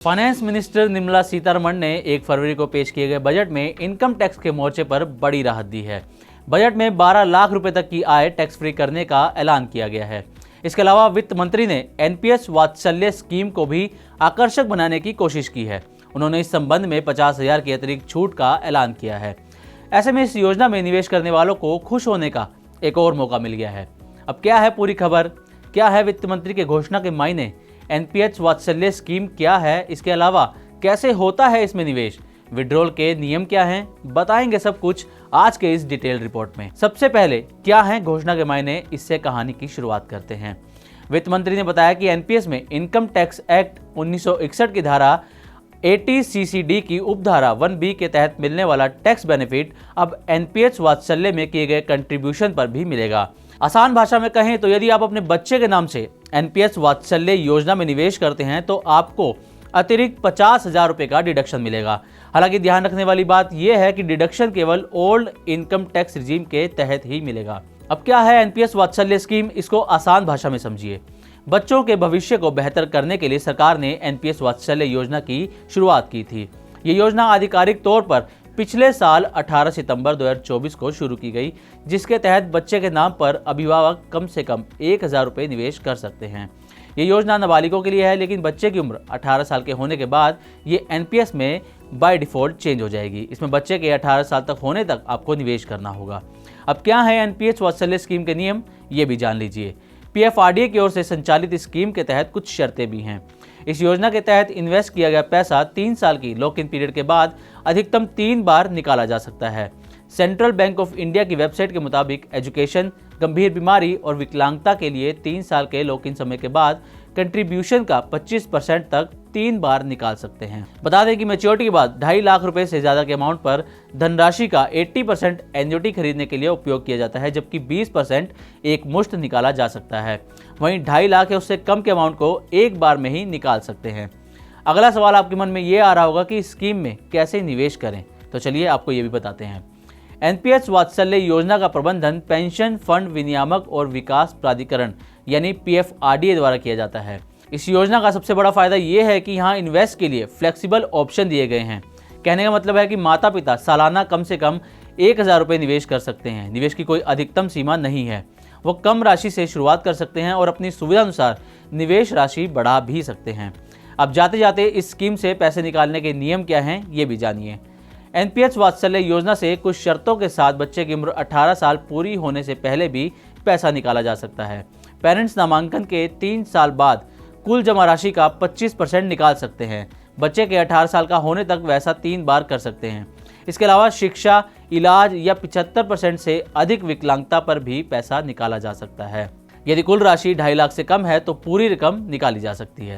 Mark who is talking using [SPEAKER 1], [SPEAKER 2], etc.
[SPEAKER 1] Finance minister Nirmala Sitharaman ने 1 फरवरी को पेश किए गए बजट में इनकम टैक्स के मोर्चे पर बड़ी राहत दी है। बजट में 12 लाख रुपए तक की आय टैक्स फ्री करने का ऐलान किया गया है। इसके अलावा वित्त मंत्री ने एनपीएस वात्सल्य स्कीम को भी आकर्षक बनाने की कोशिश की है। उन्होंने इस संबंध में 50,000 की अतिरिक्त छूट का ऐलान किया है। ऐसे में इस योजना में निवेश करने वालों को खुश होने का एक और मौका मिल गया है। अब क्या है पूरी खबर, क्या है वित्त मंत्री के घोषणा के मायने, एनपीएस वात्सल्य स्कीम क्या है, इसके अलावा कैसे होता है इसमें निवेश, विड्रॉल के नियम क्या हैं, बताएंगे सब कुछ आज के इस डिटेल रिपोर्ट में। सबसे पहले क्या है घोषणा के मायने, इससे कहानी की शुरुआत करते हैं। वित्त मंत्री ने बताया कि एनपीएस में इनकम टैक्स एक्ट 1961 की धारा 80 सीसीडी की उपधारा 1B के तहत मिलने वाला टैक्स बेनिफिट अब एनपीएस वात्सल्य में किए गए कंट्रीब्यूशन पर भी मिलेगा। आसान भाषा में कहें तो यदि आप अपने बच्चे के नाम से एनपीएस वात्सल्य योजना में निवेश करते हैं तो आपको अतिरिक्त 50,000 रुपए का डिडक्शन मिलेगा। हालांकि ध्यान रखने वाली बात यह है कि डिडक्शन केवल ओल्ड इनकम टैक्स रिजीम के तहत ही मिलेगा। अब क्या है एनपीएस वात्सल्य स्कीम, इसको आसान भाषा में समझिए। बच्चों के भविष्य को बेहतर करने के लिए सरकार ने एनपीएस वात्सल्य योजना की शुरुआत की थी। ये योजना आधिकारिक तौर पर पिछले साल 18 सितंबर 2024 को शुरू की गई, जिसके तहत बच्चे के नाम पर अभिभावक कम से कम 1,000 रुपये निवेश कर सकते हैं। ये योजना नाबालिगों के लिए है, लेकिन बच्चे की उम्र 18 साल के होने के बाद ये एनपीएस में बाय डिफ़ॉल्ट चेंज हो जाएगी। इसमें बच्चे के 18 साल तक होने तक आपको निवेश करना होगा। अब क्या है एनपीएस वात्सल्य स्कीम के नियम, ये भी जान लीजिए। पीएफआरडीए की ओर से संचालित इस स्कीम के तहत कुछ शर्तें भी हैं। इस योजना के तहत इन्वेस्ट किया गया पैसा 3 साल की लॉक इन पीरियड के बाद अधिकतम 3 बार निकाला जा सकता है। सेंट्रल बैंक ऑफ इंडिया की वेबसाइट के मुताबिक एजुकेशन, गंभीर बीमारी और विकलांगता के लिए 3 साल के लॉक इन समय के बाद कंट्रीब्यूशन का 25% तक 3 बार निकाल सकते हैं। बता दें कि मैच्योरिटी के बाद 2.5 लाख रुपए से ज्यादा के अमाउंट पर धनराशि का 80% एन्युटी खरीदने के लिए उपयोग किया जाता है, जबकि 20% एक मुश्त निकाला जा सकता है। वहीं 2.5 लाख या उससे कम के अमाउंट को एक बार में ही निकाल सकते हैं। अगला सवाल आपके मन में ये आ रहा होगा कि इस स्कीम में कैसे निवेश करें, तो चलिए आपको ये भी बताते हैं। एनपीएस वात्सल्य योजना का प्रबंधन पेंशन फंड विनियामक और विकास प्राधिकरण यानी पीएफआरडीए द्वारा किया जाता है। इस योजना का सबसे बड़ा फायदा ये है कि यहाँ इन्वेस्ट के लिए फ्लेक्सिबल ऑप्शन दिए गए हैं। कहने का मतलब है कि माता पिता सालाना कम से कम 1,000 रुपये निवेश कर सकते हैं। निवेश की कोई अधिकतम सीमा नहीं है। वो कम राशि से शुरुआत कर सकते हैं और अपनी सुविधा अनुसार निवेश राशि बढ़ा भी सकते हैं। अब जाते जाते इस स्कीम से पैसे निकालने के नियम क्या हैं, ये भी जानिए। एनपीएस वात्सल्य योजना से कुछ शर्तों के साथ बच्चे की उम्र 18 साल पूरी होने से पहले भी पैसा निकाला जा सकता है। पेरेंट्स नामांकन के 3 साल बाद कुल जमा राशि का 25% निकाल सकते हैं। बच्चे के 18 साल का होने तक वैसा 3 बार कर सकते हैं। इसके अलावा शिक्षा, इलाज या 75% से अधिक विकलांगता पर भी पैसा निकाला जा सकता है। यदि कुल राशि 2.5 लाख से कम है तो पूरी रकम निकाली जा सकती है।